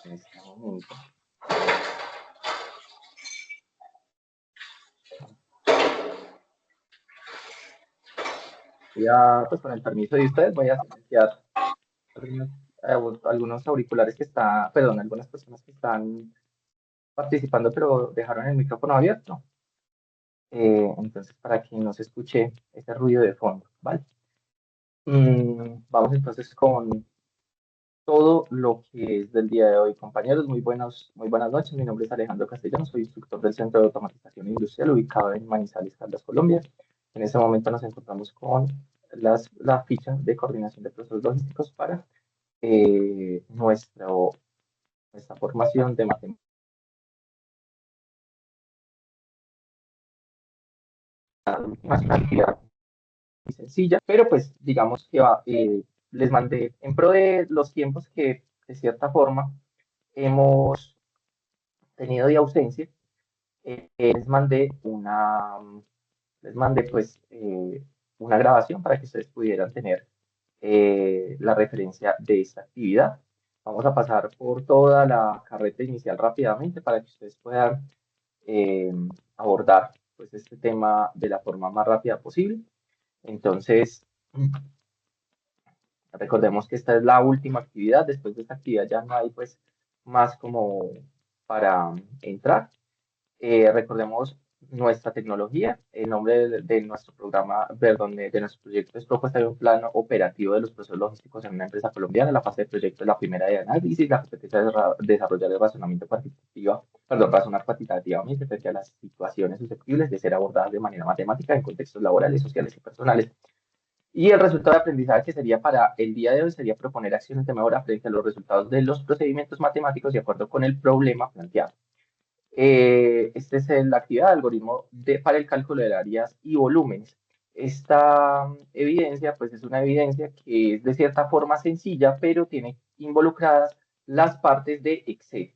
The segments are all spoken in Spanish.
en este momento. Ya, pues con el permiso de ustedes, voy a silenciar algunos, algunos auriculares que están, perdón, algunas personas que están participando, pero dejaron el micrófono abierto. Entonces, para que no se escuche ese ruido de fondo, ¿vale? Vamos entonces con todo lo que es del día de hoy, compañeros. Muy buenas noches. Mi nombre es Alejandro Castellanos, soy instructor del Centro de Automatización Industrial ubicado en Manizales, Caldas, Colombia. En este momento nos encontramos con la ficha de coordinación de procesos logísticos para nuestra formación de matemáticas. Es una actividad muy sencilla, pero pues digamos que les mandé en pro de los tiempos que de cierta forma hemos tenido de ausencia, les mandé pues una grabación para que ustedes pudieran tener la referencia de esta actividad. Vamos a pasar por toda la carreta inicial rápidamente para que ustedes puedan eh, abordar pues este tema de la forma más rápida posible. Entonces, recordemos que esta es la última actividad. Después de esta actividad ya no hay pues más como para entrar. Recordemos nuestra tecnología, el nombre de nuestro programa, perdón, de nuestro proyecto es propuesta de un plano operativo de los procesos logísticos en una empresa colombiana. La fase de proyecto es la primera de análisis, la competencia de desarrollar el razonamiento cuantitativo, perdón, razonar cuantitativamente frente a las situaciones susceptibles de ser abordadas de manera matemática en contextos laborales, sociales y personales. Y el resultado de aprendizaje sería para el día de hoy sería proponer acciones de mejora frente a los resultados de los procedimientos matemáticos de acuerdo con el problema planteado. Este es la actividad de algoritmo para el cálculo de áreas y volúmenes. Esta evidencia, pues es una evidencia que es de cierta forma sencilla, pero tiene involucradas las partes de Excel.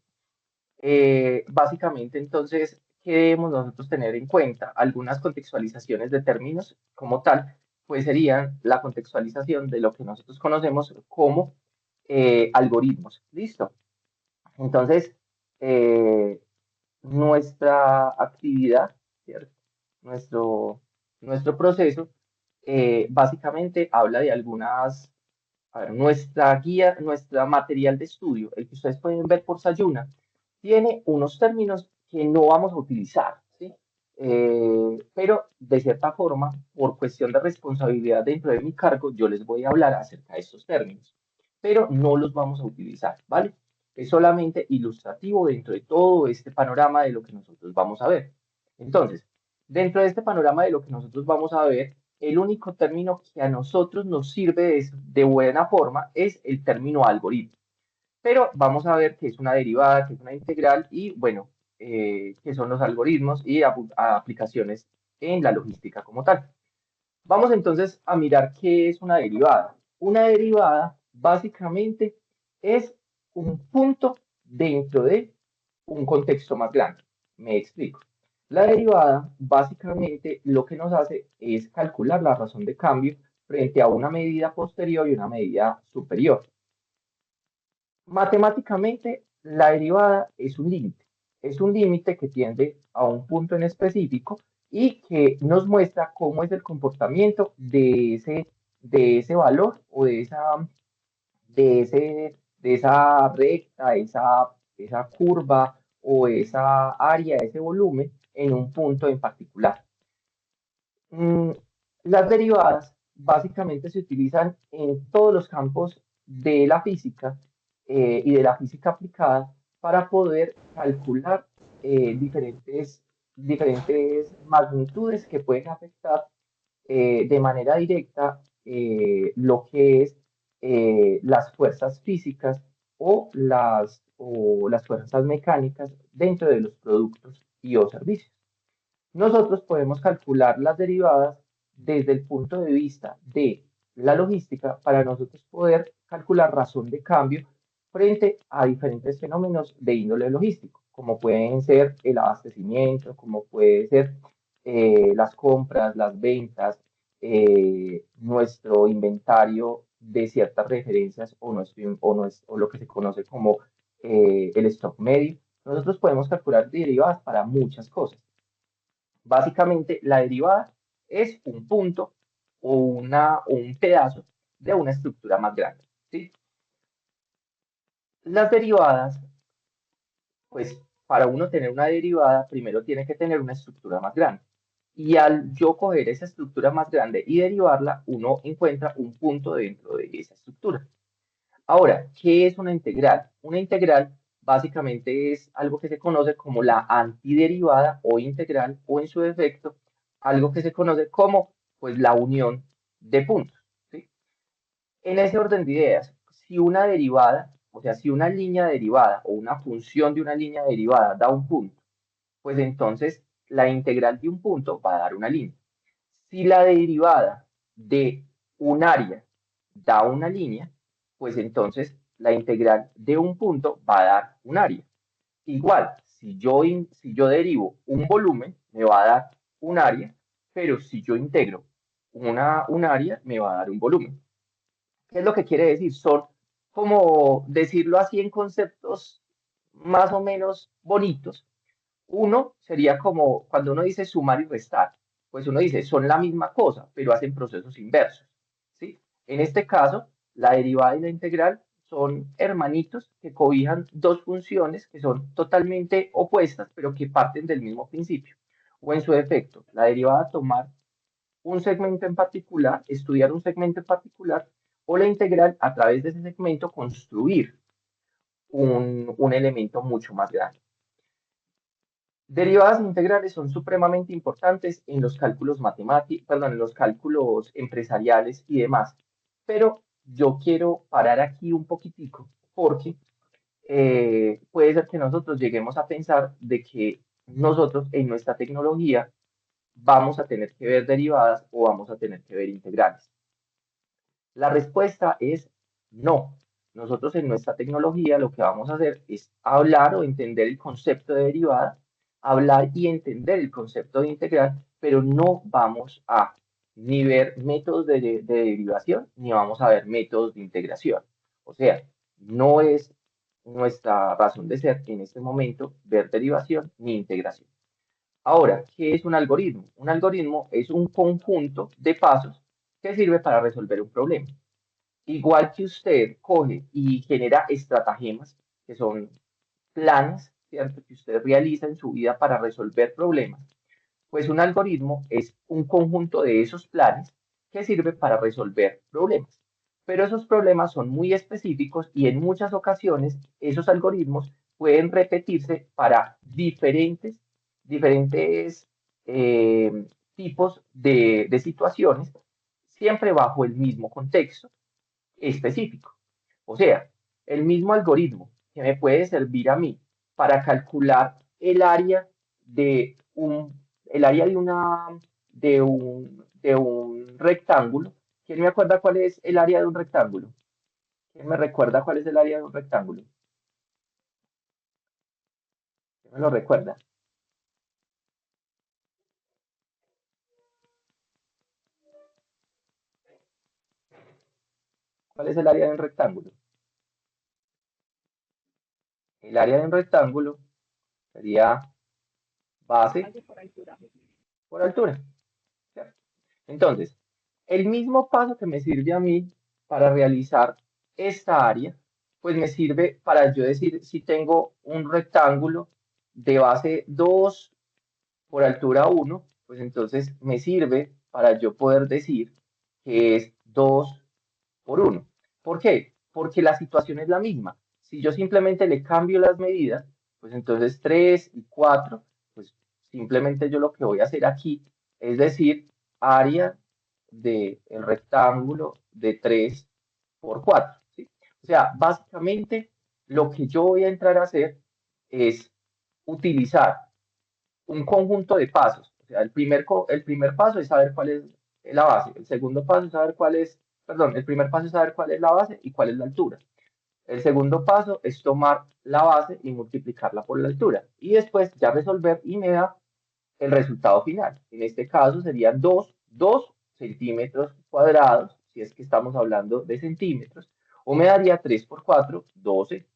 Básicamente, entonces, ¿qué debemos nosotros tener en cuenta? Algunas contextualizaciones de términos como tal, pues serían la contextualización de lo que nosotros conocemos como algoritmos. ¿Listo? Entonces, eh, nuestra actividad, ¿cierto? Nuestro, nuestro proceso, básicamente habla de algunas, a ver, nuestra guía, nuestro material de estudio, el que ustedes pueden ver por Sayuna, tiene unos términos que no vamos a utilizar, ¿sí? Pero de cierta forma, por cuestión de responsabilidad dentro de mi cargo, yo les voy a hablar acerca de estos términos, pero no los vamos a utilizar, ¿vale? Es solamente ilustrativo dentro de todo este panorama de lo que nosotros vamos a ver. Entonces, dentro de este panorama de lo que nosotros vamos a ver, el único término que a nosotros nos sirve de buena forma es el término algoritmo. Pero vamos a ver qué es una derivada, qué es una integral y, bueno, qué son los algoritmos y aplicaciones en la logística como tal. Vamos entonces a mirar qué es una derivada. Una derivada básicamente es un punto dentro de un contexto más grande. Me explico. La derivada básicamente lo que nos hace es calcular la razón de cambio frente a una medida posterior y una medida superior. Matemáticamente, la derivada es un límite que tiende a un punto en específico y que nos muestra cómo es el comportamiento de ese valor o de esa recta, esa curva o esa área, ese volumen en un punto en particular. Mm, las derivadas básicamente se utilizan en todos los campos de la física y de la física aplicada para poder calcular diferentes magnitudes que pueden afectar de manera directa lo que es las fuerzas físicas o las fuerzas mecánicas dentro de los productos y o servicios. Nosotros podemos calcular las derivadas desde el punto de vista de la logística para nosotros poder calcular razón de cambio frente a diferentes fenómenos de índole logístico, como pueden ser el abastecimiento, como puede ser las compras, las ventas, nuestro inventario de ciertas referencias o lo que se conoce como el stop medio. Nosotros podemos calcular derivadas para muchas cosas. Básicamente, la derivada es un punto o un pedazo de una estructura más grande, ¿sí? Las derivadas, pues para uno tener una derivada, primero tiene que tener una estructura más grande. Y al yo coger esa estructura más grande y derivarla, uno encuentra un punto dentro de esa estructura. Ahora, ¿qué es una integral? Una integral básicamente es algo que se conoce como la antiderivada o integral, o en su defecto, algo que se conoce como pues la unión de puntos, ¿sí? En ese orden de ideas, si una derivada, o sea, si una línea derivada o una función de una línea derivada da un punto, pues entonces la integral de un punto va a dar una línea. Si la derivada de un área da una línea, pues entonces la integral de un punto va a dar un área. Igual, si yo derivo un volumen, me va a dar un área, pero si yo integro un área, me va a dar un volumen. ¿Qué es lo que quiere decir? Son, como decirlo así en conceptos más o menos bonitos. Uno sería como cuando uno dice sumar y restar, pues uno dice son la misma cosa, pero hacen procesos inversos, ¿sí? En este caso, la derivada y la integral son hermanitos que cobijan dos funciones que son totalmente opuestas, pero que parten del mismo principio. O en su defecto, la derivada tomar un segmento en particular, estudiar un segmento en particular, o la integral a través de ese segmento construir un elemento mucho más grande. Derivadas integrales son supremamente importantes en los cálculos matemáticos, perdón, en los cálculos empresariales y demás. Pero yo quiero parar aquí un poquitico porque puede ser que nosotros lleguemos a pensar de que nosotros en nuestra tecnología vamos a tener que ver derivadas o vamos a tener que ver integrales. La respuesta es no. Nosotros en nuestra tecnología lo que vamos a hacer es hablar o entender el concepto de derivada, hablar y entender el concepto de integral, pero no vamos a ni ver métodos de derivación, ni vamos a ver métodos de integración. O sea, no es nuestra razón de ser en este momento ver derivación ni integración. Ahora, ¿qué es un algoritmo? Un algoritmo es un conjunto de pasos que sirve para resolver un problema. Igual que usted coge y genera estratagemas, que son planes, ¿cierto?, que usted realiza en su vida para resolver problemas, pues un algoritmo es un conjunto de esos planes que sirve para resolver problemas. Pero esos problemas son muy específicos y en muchas ocasiones esos algoritmos pueden repetirse para diferentes tipos de situaciones, siempre bajo el mismo contexto específico. O sea, el mismo algoritmo que me puede servir a mí para calcular el área de un rectángulo. ¿Quién me acuerda cuál es el área de un rectángulo? ¿Quién me recuerda cuál es el área de un rectángulo? ¿Quién me lo recuerda? ¿Cuál es el área de un rectángulo? El área de un rectángulo sería base por altura, ¿cierto? Entonces, el mismo paso que me sirve a mí para realizar esta área, pues me sirve para yo decir si tengo un rectángulo de base 2 por altura 1, pues entonces me sirve para yo poder decir que es 2 por 1. ¿Por qué? Porque la situación es la misma. Si yo simplemente le cambio las medidas, pues entonces 3 y 4, pues simplemente yo lo que voy a hacer aquí es decir área del rectángulo de 3 por 4, ¿sí? O sea, básicamente lo que yo voy a entrar a hacer es utilizar un conjunto de pasos. O sea, el primer paso es saber cuál es la base. El segundo paso es saber cuál es, perdón, el primer paso es saber cuál es la base y cuál es la altura. El segundo paso es tomar la base y multiplicarla por la altura. Y después ya resolver y me da el resultado final. En este caso serían 2 centímetros cuadrados, si es que estamos hablando de centímetros, o me daría 3 por 4, 12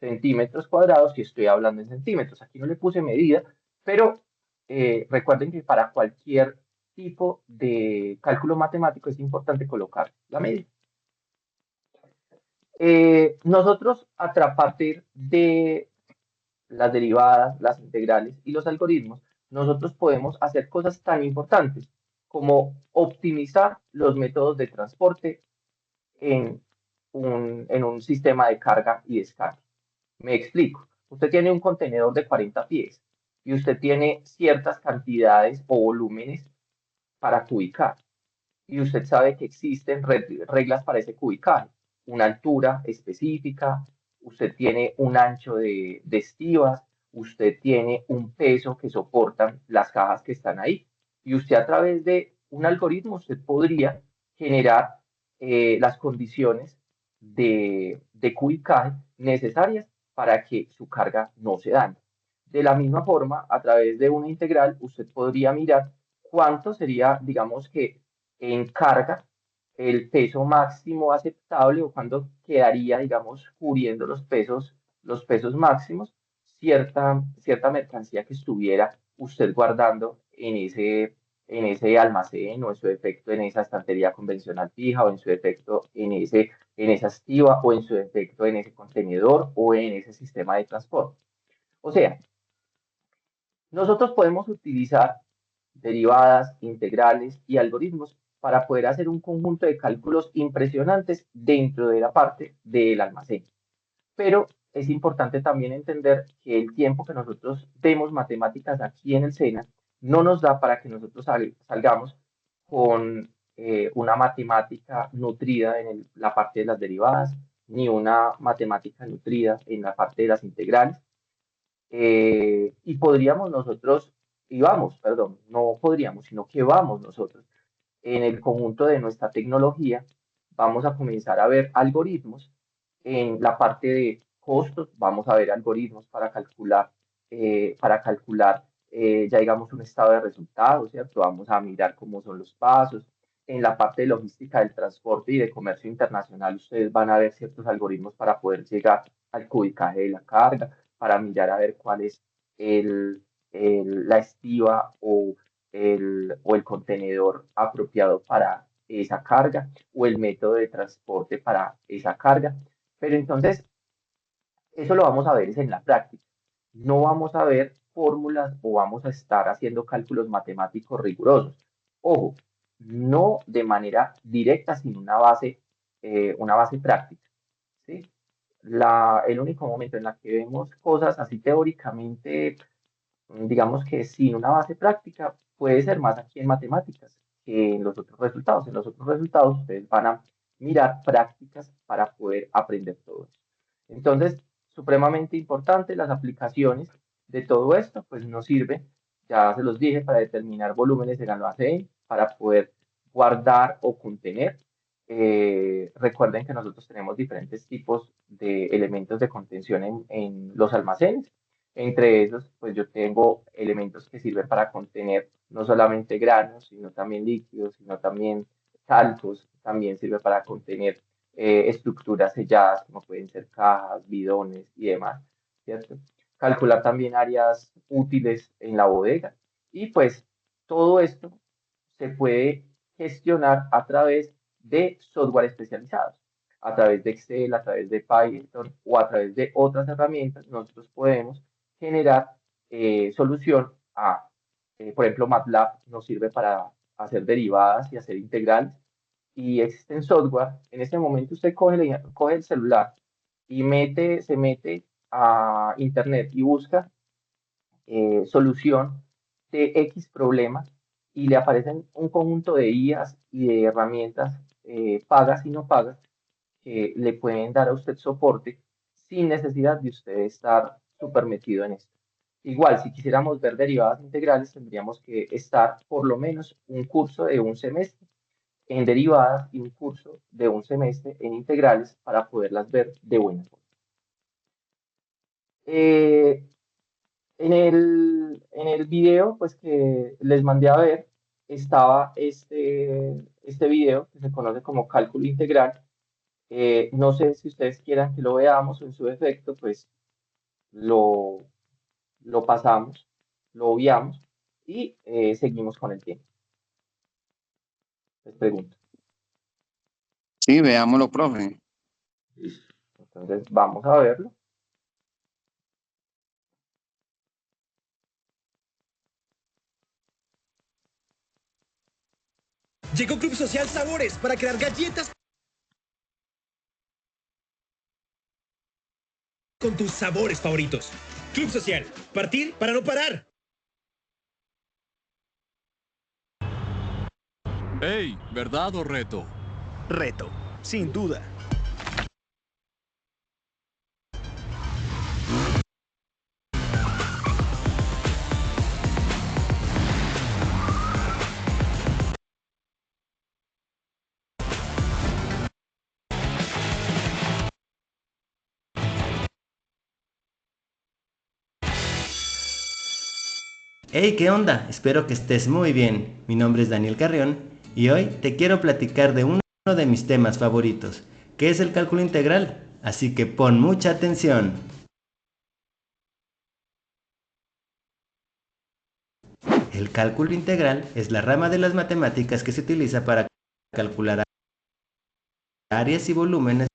centímetros cuadrados y estoy hablando en centímetros. Aquí no le puse medida, pero recuerden que para cualquier tipo de cálculo matemático es importante colocar la medida. Nosotros, a partir de las derivadas, las integrales y los algoritmos, nosotros podemos hacer cosas tan importantes como optimizar los métodos de transporte en un sistema de carga y descarga. Me explico. Usted tiene un contenedor de 40 pies y usted tiene ciertas cantidades o volúmenes para cubicar. Y usted sabe que existen reglas para ese cubicaje, una altura específica, usted tiene un ancho de estivas, usted tiene un peso que soportan las cajas que están ahí. Y usted a través de un algoritmo, usted podría generar las condiciones de cubicaje necesarias para que su carga no se dañe. De la misma forma, a través de una integral, usted podría mirar cuánto sería, digamos que en carga, el peso máximo aceptable o cuando quedaría, digamos, cubriendo los pesos máximos, cierta mercancía que estuviera usted guardando en ese almacén o en su efecto en esa estantería convencional fija o en su efecto en esa estiva o en su efecto en ese contenedor o en ese sistema de transporte. O sea, nosotros podemos utilizar derivadas, integrales y algoritmos para poder hacer un conjunto de cálculos impresionantes dentro de la parte del almacén. Pero es importante también entender que el tiempo que nosotros vemos matemáticas aquí en el SENA no nos da para que nosotros salgamos con una matemática nutrida en la parte de las derivadas, ni una matemática nutrida en la parte de las integrales, y podríamos nosotros, y vamos, perdón, no podríamos, sino que vamos nosotros, en el conjunto de nuestra tecnología, vamos a comenzar a ver algoritmos en la parte de costos, vamos a ver algoritmos para calcular ya digamos un estado de resultados, ¿cierto? Vamos a mirar cómo son los pasos. En la parte de logística del transporte y de comercio internacional, ustedes van a ver ciertos algoritmos para poder llegar al cubicaje de la carga, para mirar a ver cuál es la estiva o el contenedor apropiado para esa carga o el método de transporte para esa carga. Pero entonces, eso lo vamos a ver es en la práctica. No vamos a ver fórmulas o vamos a estar haciendo cálculos matemáticos rigurosos. Ojo, no de manera directa, sino una base práctica. ¿Sí? El único momento en el que vemos cosas así teóricamente, digamos que sin una base práctica, puede ser más aquí en matemáticas que en los otros resultados. En los otros resultados ustedes van a mirar prácticas para poder aprender todo eso. Entonces, supremamente importante las aplicaciones de todo esto, pues nos sirve, ya se los dije, para determinar volúmenes en almacén, para poder guardar o contener. Recuerden que nosotros tenemos diferentes tipos de elementos de contención en los almacenes. Entre esos, pues yo tengo elementos que sirven para contener no solamente granos, sino también líquidos, sino también calcos, también sirve para contener estructuras selladas, como pueden ser cajas, bidones y demás, ¿cierto? Calcular también áreas útiles en la bodega. Y pues todo esto se puede gestionar a través de software especializados, a través de Excel, a través de Python o a través de otras herramientas. Nosotros podemos generar solución por ejemplo, MATLAB nos sirve para hacer derivadas y hacer integrales. Y existen software. En este momento usted coge el celular y se mete a internet y busca solución de X problema y le aparecen un conjunto de IAs y de herramientas pagas y no pagas que le pueden dar a usted soporte sin necesidad de usted estar súper metido en esto. Igual, si quisiéramos ver derivadas integrales, tendríamos que estar por lo menos un curso de un semestre en derivadas y un curso de un semestre en integrales para poderlas ver de buena forma. Eh, en el video pues, que les mandé a ver, estaba este video que se conoce como cálculo integral, No sé si ustedes quieran que lo veamos o en su defecto, pues lo, lo pasamos, lo obviamos y seguimos con el tiempo. Les pregunto. Sí, veámoslo, profe. Listo. Entonces vamos a verlo. Llegó Club Social Sabores para crear galletas con tus sabores favoritos. Club Social, partir para no parar. ¡Hey! ¿Verdad o reto? Reto, sin duda. Hey, ¿qué onda? Espero que estés muy bien. Mi nombre es Daniel Carrión y hoy te quiero platicar de uno de mis temas favoritos, que es el cálculo integral. Así que pon mucha atención. El cálculo integral es la rama de las matemáticas que se utiliza para calcular áreas y volúmenes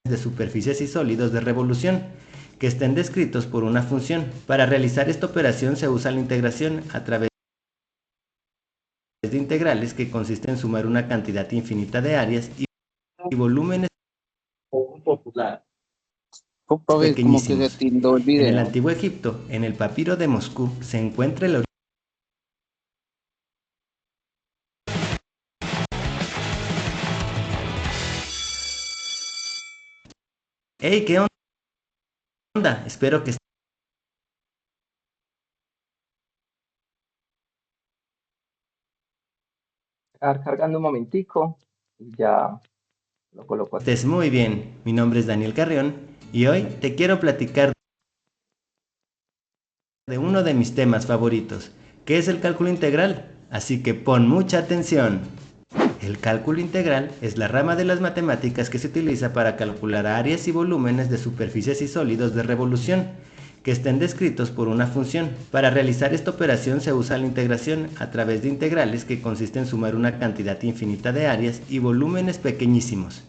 de superficies y sólidos de revolución que estén descritos por una función. Para realizar esta operación se usa la integración a través de integrales que consiste en sumar una cantidad infinita de áreas y volúmenes Popular. Oh, profe, como que se pequeñísimos. tildó el En el video. antiguo Egipto, en el papiro de Moscú, se encuentra el ¡Hey, qué onda! Espero que Cargando un momentico y ya lo coloco aquí. estés muy bien. Mi nombre es Daniel Carrión y hoy te quiero platicar de uno de mis temas favoritos, que es el cálculo integral. Así que pon mucha atención. El cálculo integral es la rama de las matemáticas que se utiliza para calcular áreas y volúmenes de superficies y sólidos de revolución que estén descritos por una función. Para realizar esta operación se usa la integración a través de integrales que consiste en sumar una cantidad infinita de áreas y volúmenes pequeñísimos.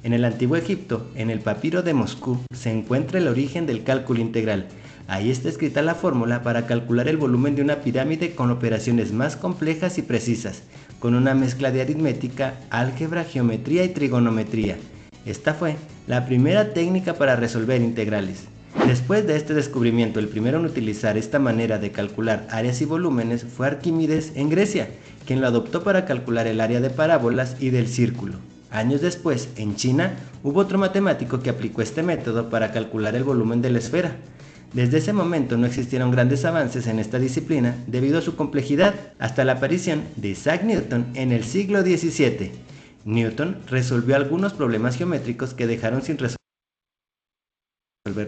En el antiguo Egipto, en el papiro de Moscú, se encuentra el origen del cálculo integral. Ahí está escrita la fórmula para calcular el volumen de una pirámide con operaciones más complejas y precisas, con una mezcla de aritmética, álgebra, geometría y trigonometría. Esta fue la primera técnica para resolver integrales. Después de este descubrimiento, el primero en utilizar esta manera de calcular áreas y volúmenes fue Arquímedes en Grecia, quien lo adoptó para calcular el área de parábolas y del círculo. Años después, en China, hubo otro matemático que aplicó este método para calcular el volumen de la esfera. Desde ese momento no existieron grandes avances en esta disciplina debido a su complejidad, hasta la aparición de Isaac Newton en el siglo XVII. Newton resolvió algunos problemas geométricos que dejaron sin resolver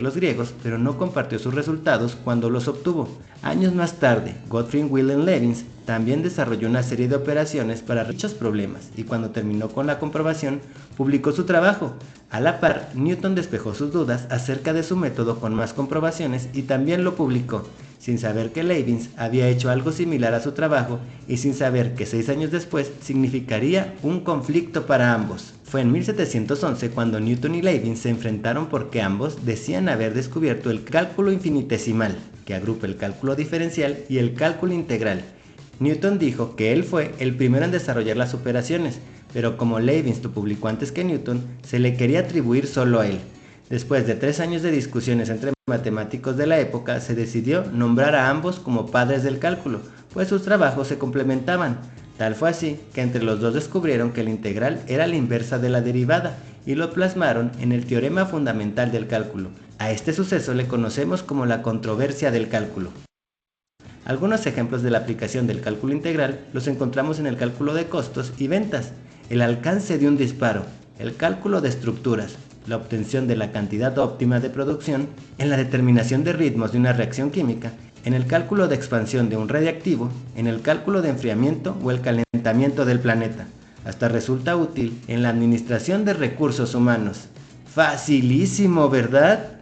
los griegos, pero no compartió sus resultados cuando los obtuvo. Años más tarde, Gottfried Wilhelm Leibniz también desarrolló una serie de operaciones para dichos problemas y cuando terminó con la comprobación, publicó su trabajo. A la par, Newton despejó sus dudas acerca de su método con más comprobaciones y también lo publicó, sin saber que Leibniz había hecho algo similar a su trabajo y sin saber que 6 años después significaría un conflicto para ambos. Fue en 1711 cuando Newton y Leibniz se enfrentaron porque ambos decían haber descubierto el cálculo infinitesimal, que agrupa el cálculo diferencial y el cálculo integral. Newton dijo que él fue el primero en desarrollar las operaciones, pero como Leibniz lo publicó antes que Newton, se le quería atribuir solo a él. Después de 3 años de discusiones entre matemáticos de la época, se decidió nombrar a ambos como padres del cálculo, pues sus trabajos se complementaban. Tal fue así que entre los dos descubrieron que la integral era la inversa de la derivada y lo plasmaron en el teorema fundamental del cálculo. A este suceso le conocemos como la controversia del cálculo. Algunos ejemplos de la aplicación del cálculo integral los encontramos en el cálculo de costos y ventas, el alcance de un disparo, el cálculo de estructuras, la obtención de la cantidad óptima de producción, en la determinación de ritmos de una reacción química, en el cálculo de expansión de un radiactivo, en el cálculo de enfriamiento o el calentamiento del planeta. Hasta resulta útil en la administración de recursos humanos. Facilísimo, ¿verdad?